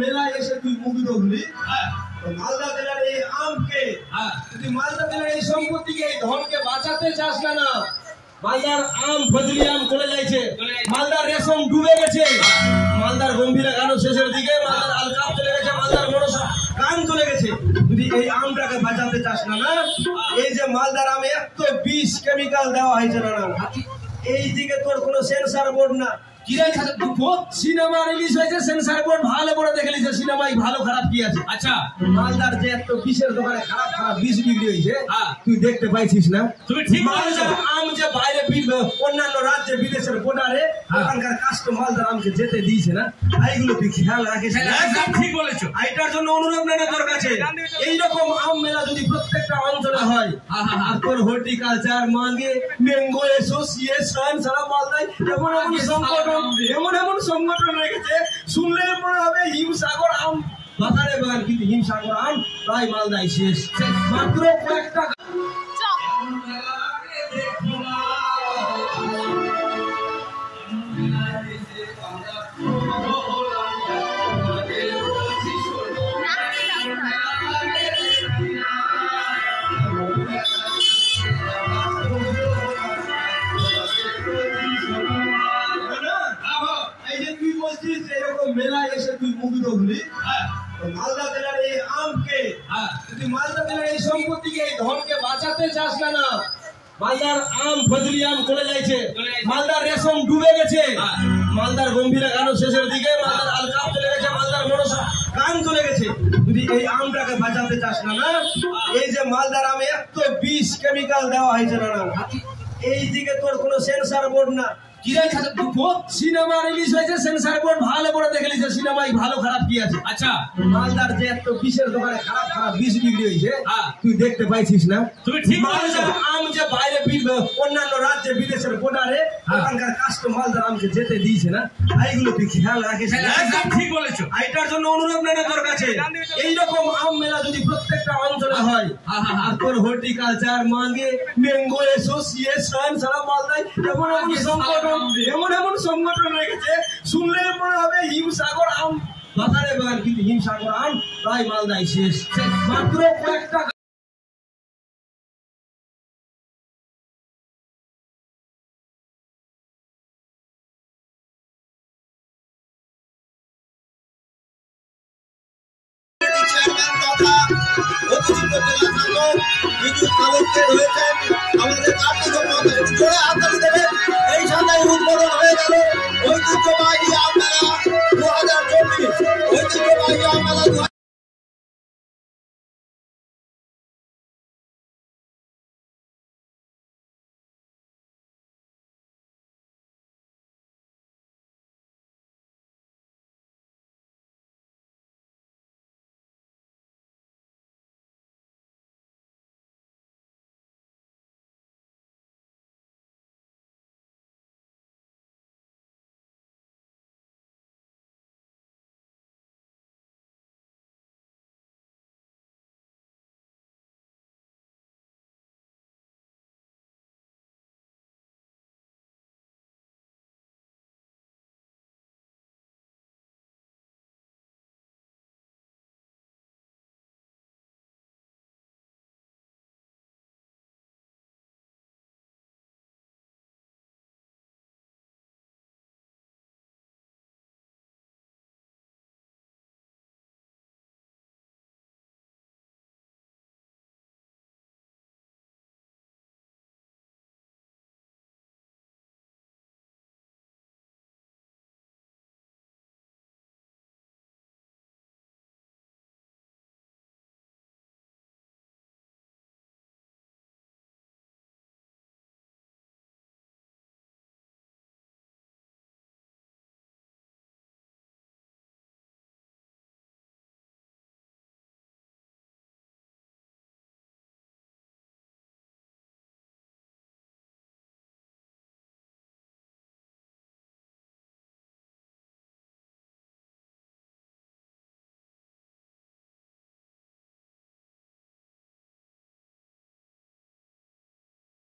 মেলা এসে তুই মুগ্ধ হলি মালদা জেলার এই আমকে তুই মালদা জেলার এই সম্পত্তিকে এই ধনকে বাঁচাতে চাস না মালদার আম ফজলি আম চলে যাইছে, মালদার রেশম ডুবে গেছে, মালদার গম্ভীরা গান শেষের দিকে, মালদার আলকাপ চলে গেছে, মালদার মনসা গান চলে গেছে। যদি এই আমটাকে বাঁচাতে চাস না এই যে মালদার আমে এত বিষ কেমিক্যাল দেওয়া হয়েছে না এই দিকে তোর কোনো সেন্সার বোর্ড না সিনেমা রিলিজ হয়েছে সেন্সার বোর্ড ভালো করে দেখে নিয়েছে সিনেমায় ভালো খারাপ কি আছে। আচ্ছা মালদার যে এত বিষের দোকানে খারাপ খারাপ বিষ বিক্রি হয়েছে তুই দেখতে পাইছিস না? তুমি ঠিক আম যে বাইরে অন্যান্য রাজ্যে বিদেশের বর্ডারে ওখানকার কাস্ট মালদার আমকে যেতে দিয়েছে না, এইগুলো তুই খেয়াল রাখিস। ঠিক বলেছো। এটার জন্য অনুরোধ নেই তোর কাছে, এইরকম আম মেলা যদি প্রত্যেকটা অঞ্চলে হয় আর তোর হর্টিকালচার মাঙ্গে ম্যাঙ্গো অ্যাসোসিয়েশন সারা মালদায় এমন এমন সংকট এমন সংগঠন রেখেছে শুনলে মনে হবে হিমসাগর আম বাজারে বাগান, কিন্তু হিমসাগর আম প্রায় মালদায় শেষ, মাত্র কয়েকটা। মেলা এসে তুই মুগ্ধ হলি মালদা জেলার এই আমকে তুই মালদা জেলার এই সম্পত্তিকে এই ধনকে বাঁচাতে চাস না মালদার আম ফজলি আম চলে যাইছে, মালদার রেশম ডুবে গেছে, মালদার গম্ভীরা গান শেষের দিকে, মালদার আলকাপ চলে গেছে, মালদার মনসা গান চলে গেছে। যদি এই আমটাকে বাঁচাতে চাস না এই যে মালদার আমে এত বিষ কেমিক্যাল দেওয়া হয়েছে না এই দিকে তোর কোনো সেন্সার বোর্ড না সিনেমা রিলিজ হয়েছে সেন্সার বোর্ড ভালো করে দেখে নিয়েছে সিনেমায় ভালো খারাপ কি আছে। আচ্ছা মালদার যে এত বিষের দোকানে খারাপ খারাপ বিষ বিক্রি হয়েছে তুই দেখতে পাইছিস না? তুমি ঠিক আম যে বাইরে অন্যান্য রাজ্যে বিদেশের বর্ডারে ওখানকার কাস্ট মালদার আমকে যেতে দিয়েছে না, এইগুলো তুই খেয়াল রাখিস। ঠিক বলেছো। এটার জন্য অনুরোধ নেই তোর কাছে, এইরকম আম মেলা যদি প্রত্যেকটা অঞ্চলে হয় আর তোর হর্টিকালচার মাঙ্গে ম্যাঙ্গো অ্যাসোসিয়েশন সারা মালদায় এমন এমন সংগঠন রেখেছে শুনলে মনে হবে হিমসাগর আম বাজারে বাগান, কিন্তু হিমসাগর আম প্রায় মালদায় শেষ, মাত্র কয়েকটা। এই সন্ধ্যায় উদ্বোধন হয়ে গেল ঐতিহ্যবাহী আপনারা